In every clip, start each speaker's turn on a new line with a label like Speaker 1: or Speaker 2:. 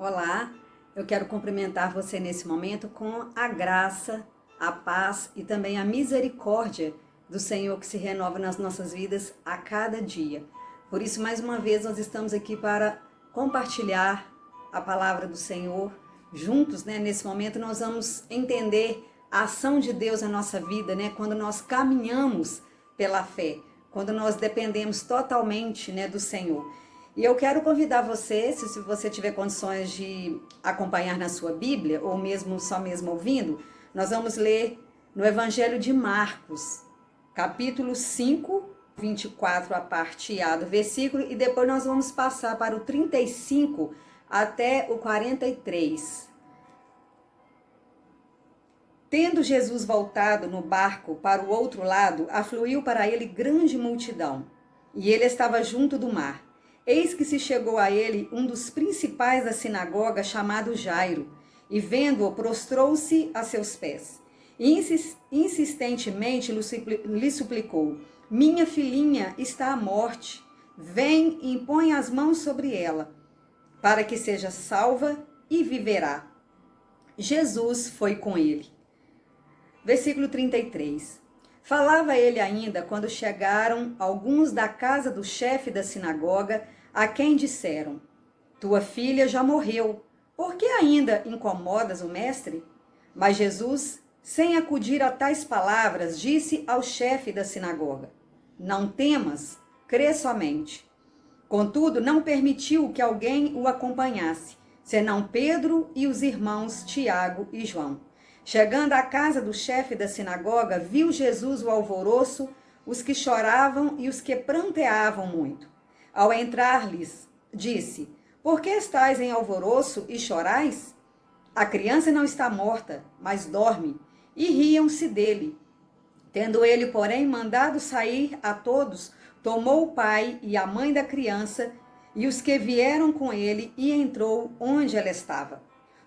Speaker 1: Olá, eu quero cumprimentar você nesse momento com a graça, a paz e também a misericórdia do Senhor que se renova nas nossas vidas a cada dia. Por isso, mais uma vez, nós estamos aqui para compartilhar a palavra do Senhor juntos, né? Nesse momento, nós vamos entender a ação de Deus na nossa vida, né? Quando nós caminhamos pela fé, quando nós dependemos totalmente, né, do Senhor. E eu quero convidar você, se você tiver condições de acompanhar na sua Bíblia, ou mesmo só mesmo ouvindo, nós vamos ler no Evangelho de Marcos, capítulo 5, 24, a parte A do versículo, e depois nós vamos passar para o 35 até o 43. Tendo Jesus voltado no barco para o outro lado, afluiu para ele grande multidão, e ele estava junto do mar. Eis que se chegou a ele um dos principais da sinagoga, chamado Jairo, e vendo-o, prostrou-se a seus pés. E insistentemente lhe suplicou: minha filhinha está à morte. Vem e impõe as mãos sobre ela, para que seja salva e viverá. Jesus foi com ele. Versículo 33. Falava ele ainda quando chegaram alguns da casa do chefe da sinagoga, a quem disseram: tua filha já morreu, por que ainda incomodas o mestre? Mas Jesus, sem acudir a tais palavras, disse ao chefe da sinagoga: não temas, crê somente. Contudo, não permitiu que alguém o acompanhasse, senão Pedro e os irmãos Tiago e João. Chegando à casa do chefe da sinagoga, viu Jesus o alvoroço, os que choravam e os que pranteavam muito. Ao entrar-lhes, disse: por que estáis em alvoroço e chorais? A criança não está morta, mas dorme. E riam-se dele. Tendo ele, porém, mandado sair a todos, tomou o pai e a mãe da criança e os que vieram com ele e entrou onde ela estava.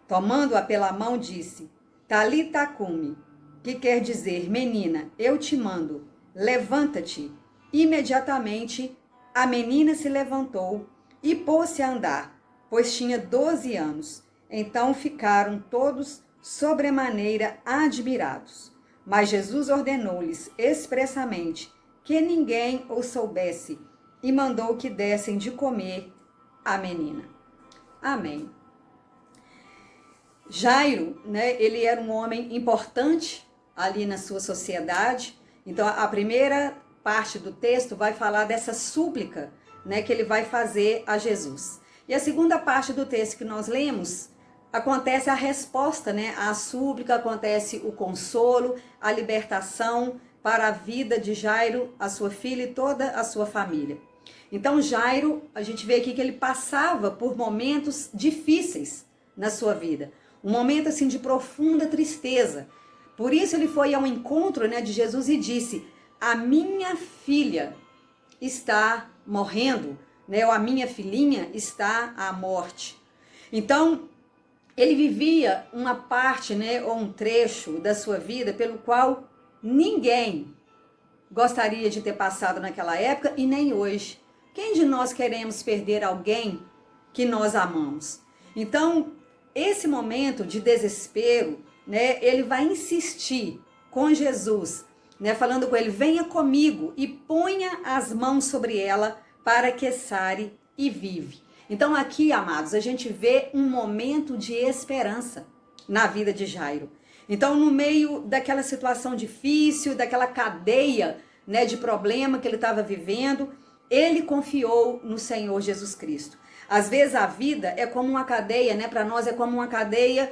Speaker 1: Tomando-a pela mão, disse: Talita cumi, que quer dizer: menina, eu te mando, levanta-te. Imediatamente a menina se levantou e pôs-se a andar, pois tinha 12 anos. Então ficaram todos sobremaneira admirados. Mas Jesus ordenou-lhes expressamente que ninguém o soubesse e mandou que dessem de comer à menina. Amém. Jairo, né, ele era um homem importante ali na sua sociedade. Então, a primeira parte do texto vai falar dessa súplica, né, que ele vai fazer a Jesus. E a segunda parte do texto que nós lemos, acontece a resposta, né, à súplica, acontece o consolo, a libertação para a vida de Jairo, a sua filha e toda a sua família. Então, Jairo, a gente vê aqui que ele passava por momentos difíceis na sua vida. Um momento assim de profunda tristeza. Por isso ele foi ao encontro, né, de Jesus e disse: a minha filha está morrendo, né, ou a minha filhinha está à morte. Então, ele vivia uma parte, né, ou um trecho da sua vida pelo qual ninguém gostaria de ter passado naquela época e nem hoje. Quem de nós queremos perder alguém que nós amamos? Então, esse momento de desespero, né, ele vai insistir com Jesus, né, falando com ele: venha comigo e ponha as mãos sobre ela para que sare e vive. Então aqui, amados, a gente vê um momento de esperança na vida de Jairo. Então, no meio daquela situação difícil, daquela cadeia, né, de problema que ele estava vivendo, ele confiou no Senhor Jesus Cristo. Às vezes a vida é como uma cadeia, né? Para nós é como uma cadeia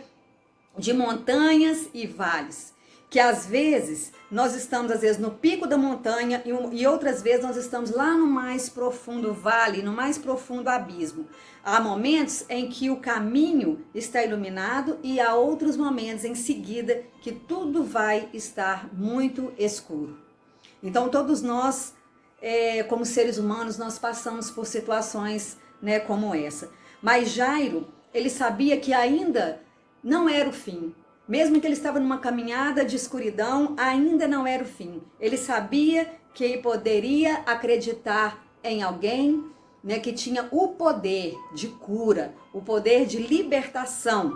Speaker 1: de montanhas e vales. Que às vezes nós estamos no pico da montanha e outras vezes nós estamos lá no mais profundo vale, no mais profundo abismo. Há momentos em que o caminho está iluminado e há outros momentos em seguida que tudo vai estar muito escuro. Então todos nós, como seres humanos, nós passamos por situações, né, como essa. Mas Jairo, ele sabia que ainda não era o fim. Mesmo que ele estava numa caminhada de escuridão, ainda não era o fim. Ele sabia que ele poderia acreditar em alguém, né, que tinha o poder de cura, o poder de libertação,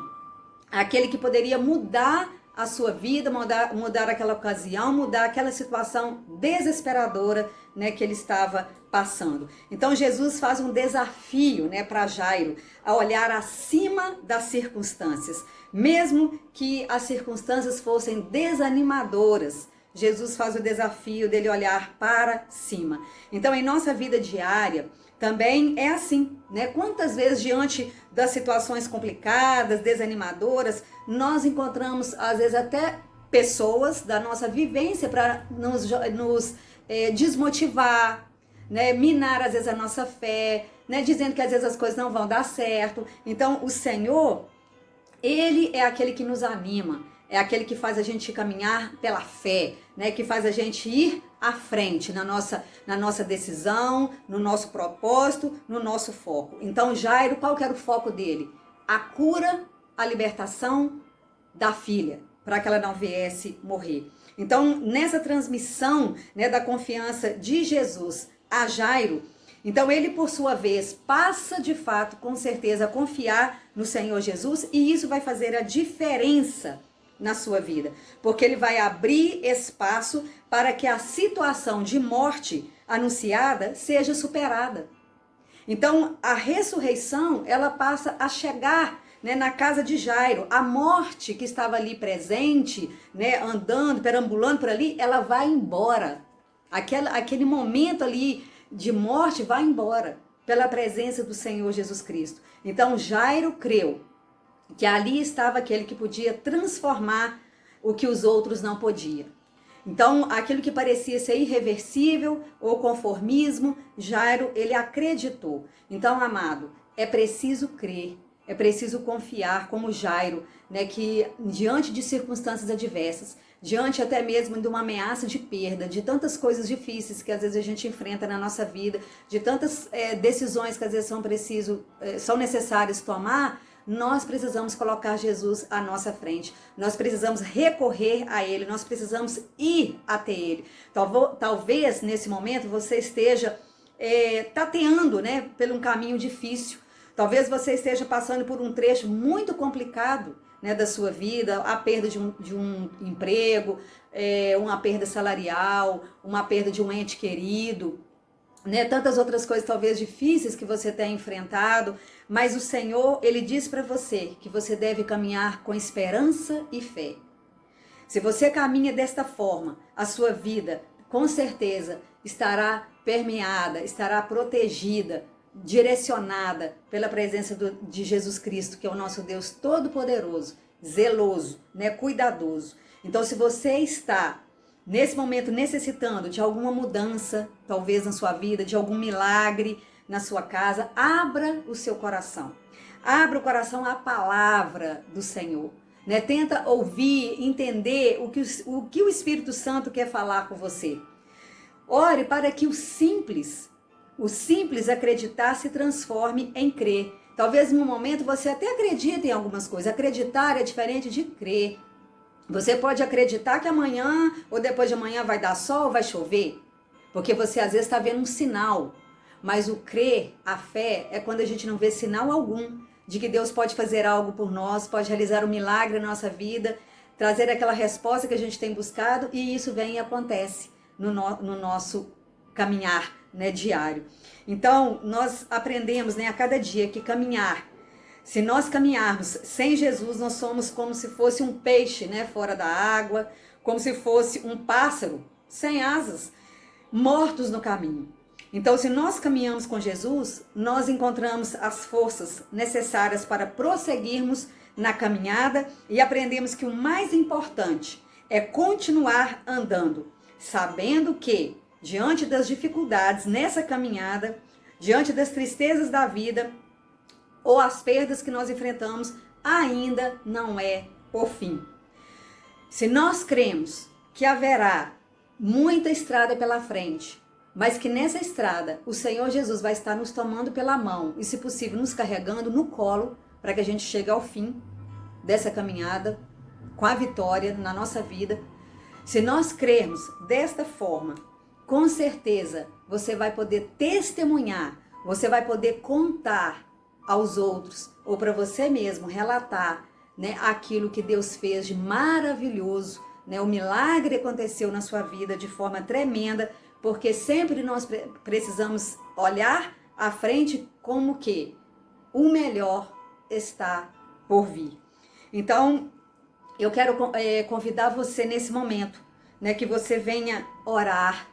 Speaker 1: aquele que poderia mudar a sua vida, mudar aquela ocasião, mudar aquela situação desesperadora, né, que ele estava passando. Então Jesus faz um desafio, né, para Jairo a olhar acima das circunstâncias, mesmo que as circunstâncias fossem desanimadoras. Jesus faz o desafio dele olhar para cima. Então, em nossa vida diária, também é assim, né? Quantas vezes diante das situações complicadas, desanimadoras, nós encontramos, às vezes, até pessoas da nossa vivência para nos desmotivar, né? Minar, às vezes, a nossa fé, né? Dizendo que, às vezes, as coisas não vão dar certo. Então, o Senhor, Ele é aquele que nos anima, é aquele que faz a gente caminhar pela fé, né? Que faz a gente ir à frente na nossa decisão, no nosso propósito, no nosso foco. Então, Jairo, qual que era o foco dele? A cura, a libertação da filha, para que ela não viesse morrer. Então, nessa transmissão, né, da confiança de Jesus a Jairo, então ele, por sua vez, passa de fato, com certeza, a confiar no Senhor Jesus, e isso vai fazer a diferença na sua vida, porque ele vai abrir espaço para que a situação de morte anunciada seja superada. Então, a ressurreição, ela passa a chegar, né, na casa de Jairo. A morte que estava ali presente, né, andando, perambulando por ali, ela vai embora. Aquele momento ali de morte vai embora pela presença do Senhor Jesus Cristo. Então, Jairo creu que ali estava aquele que podia transformar o que os outros não podiam. Então, aquilo que parecia ser irreversível ou conformismo, Jairo, ele acreditou. Então, amado, é preciso crer, é preciso confiar como Jairo, né, que diante de circunstâncias adversas, diante até mesmo de uma ameaça de perda, de tantas coisas difíceis que às vezes a gente enfrenta na nossa vida, de tantas decisões que às vezes são necessárias tomar, nós precisamos colocar Jesus à nossa frente. Nós precisamos recorrer a Ele. Nós precisamos ir até Ele. Talvez nesse momento você esteja tateando, né, por um caminho difícil. Talvez você esteja passando por um trecho muito complicado, né, da sua vida, a perda de um emprego, uma perda salarial, uma perda de um ente querido, né, tantas outras coisas talvez difíceis que você tenha enfrentado, mas o Senhor, Ele diz para você que você deve caminhar com esperança e fé. Se você caminha desta forma, a sua vida com certeza estará permeada, estará protegida, direcionada pela presença de Jesus Cristo, que é o nosso Deus Todo-Poderoso, zeloso, né, cuidadoso. Então, se você está nesse momento necessitando de alguma mudança, talvez na sua vida, de algum milagre na sua casa, abra o seu coração. Abra o coração à palavra do Senhor, né? Tenta ouvir, entender o que o Espírito Santo quer falar com você. Ore para que o simples acreditar se transforme em crer. Talvez no momento você até acredite em algumas coisas. Acreditar é diferente de crer. Você pode acreditar que amanhã ou depois de amanhã vai dar sol, vai chover, porque você às vezes está vendo um sinal. Mas o crer, a fé, é quando a gente não vê sinal algum de que Deus pode fazer algo por nós, pode realizar um milagre na nossa vida, trazer aquela resposta que a gente tem buscado, e isso vem e acontece no nosso caminhar, né, diário. Então, nós aprendemos, né, a cada dia que caminhar, se nós caminharmos sem Jesus, nós somos como se fosse um peixe, né, fora da água, como se fosse um pássaro sem asas, mortos no caminho. Então, se nós caminhamos com Jesus, nós encontramos as forças necessárias para prosseguirmos na caminhada e aprendemos que o mais importante é continuar andando, sabendo que, diante das dificuldades nessa caminhada, diante das tristezas da vida ou as perdas que nós enfrentamos, ainda não é o fim. Se nós cremos que haverá muita estrada pela frente, mas que nessa estrada o Senhor Jesus vai estar nos tomando pela mão e, se possível, nos carregando no colo para que a gente chegue ao fim dessa caminhada com a vitória na nossa vida. Se nós crermos desta forma, com certeza você vai poder testemunhar Você vai poder contar aos outros, ou para você mesmo, relatar, né, aquilo que Deus fez de maravilhoso, né? O milagre aconteceu na sua vida de forma tremenda, porque sempre nós precisamos olhar à frente como que o melhor está por vir. Então, eu quero convidar você nesse momento, né, que você venha orar,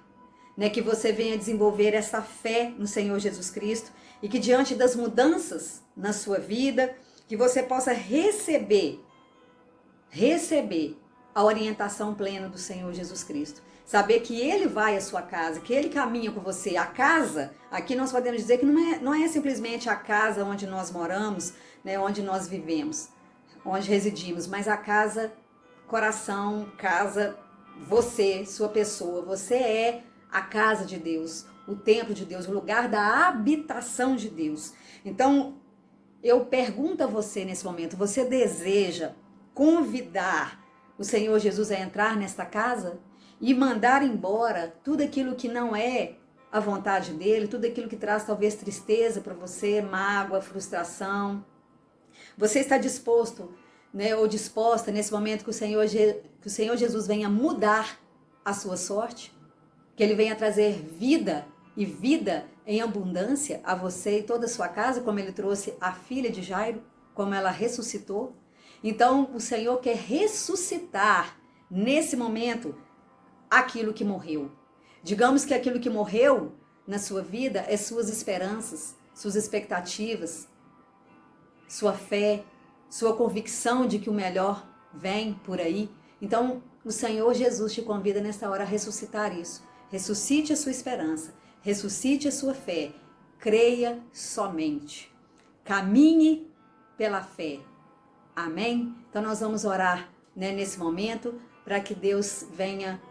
Speaker 1: né, que você venha desenvolver essa fé no Senhor Jesus Cristo e que diante das mudanças na sua vida, que você possa receber a orientação plena do Senhor Jesus Cristo. Saber que Ele vai à sua casa, que Ele caminha com você. A casa, aqui nós podemos dizer que não é simplesmente a casa onde nós moramos, né, onde nós vivemos, onde residimos, mas a casa, coração, casa, você, sua pessoa. Você é a casa de Deus, o templo de Deus, o lugar da habitação de Deus. Então, eu pergunto a você nesse momento, você deseja convidar o Senhor Jesus a entrar nesta casa e mandar embora tudo aquilo que não é a vontade dele, tudo aquilo que traz talvez tristeza para você, mágoa, frustração? Você está disposto, né, ou disposta nesse momento que o Senhor Jesus venha mudar a sua sorte? Que Ele venha trazer vida e vida em abundância a você e toda a sua casa, como Ele trouxe a filha de Jairo, como ela ressuscitou? Então, o Senhor quer ressuscitar nesse momento aquilo que morreu. Digamos que aquilo que morreu na sua vida é suas esperanças, suas expectativas, sua fé, sua convicção de que o melhor vem por aí. Então, o Senhor Jesus te convida nesta hora a ressuscitar isso. Ressuscite a sua esperança, ressuscite a sua fé, creia somente, caminhe pela fé. Amém? Então nós vamos orar, né, nesse momento para que Deus venha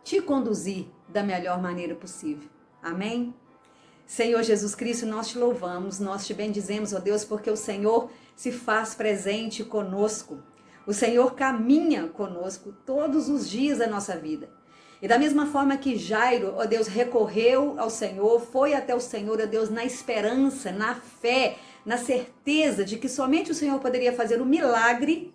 Speaker 1: te conduzir da melhor maneira possível. Amém? Senhor Jesus Cristo, nós te louvamos, nós te bendizemos, ó Deus, porque o Senhor se faz presente conosco. O Senhor caminha conosco todos os dias da nossa vida. E da mesma forma que Jairo, ó Deus, recorreu ao Senhor, foi até o Senhor, ó Deus, na esperança, na fé, na certeza de que somente o Senhor poderia fazer o milagre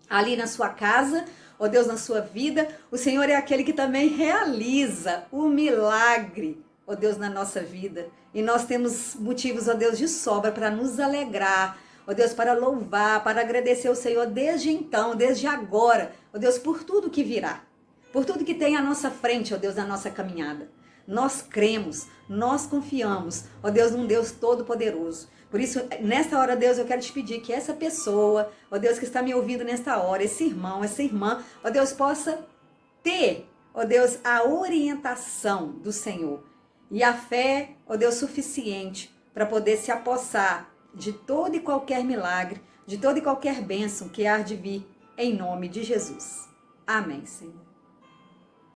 Speaker 1: ali na sua casa, ó Deus, na sua vida. O Senhor é aquele que também realiza o milagre, ó Deus, na nossa vida. E nós temos motivos, ó Deus, de sobra para nos alegrar, ó Deus, para louvar, para agradecer ao Senhor desde então, desde agora, ó Deus, por tudo que virá. Por tudo que tem à nossa frente, ó Deus, na nossa caminhada. Nós cremos, nós confiamos, ó Deus, num Deus todo-poderoso. Por isso, nesta hora, Deus, eu quero te pedir que essa pessoa, ó Deus, que está me ouvindo nesta hora, esse irmão, essa irmã, ó Deus, possa ter, ó Deus, a orientação do Senhor e a fé, ó Deus, suficiente para poder se apossar de todo e qualquer milagre, de toda e qualquer bênção que há de vir, em nome de Jesus. Amém, Senhor.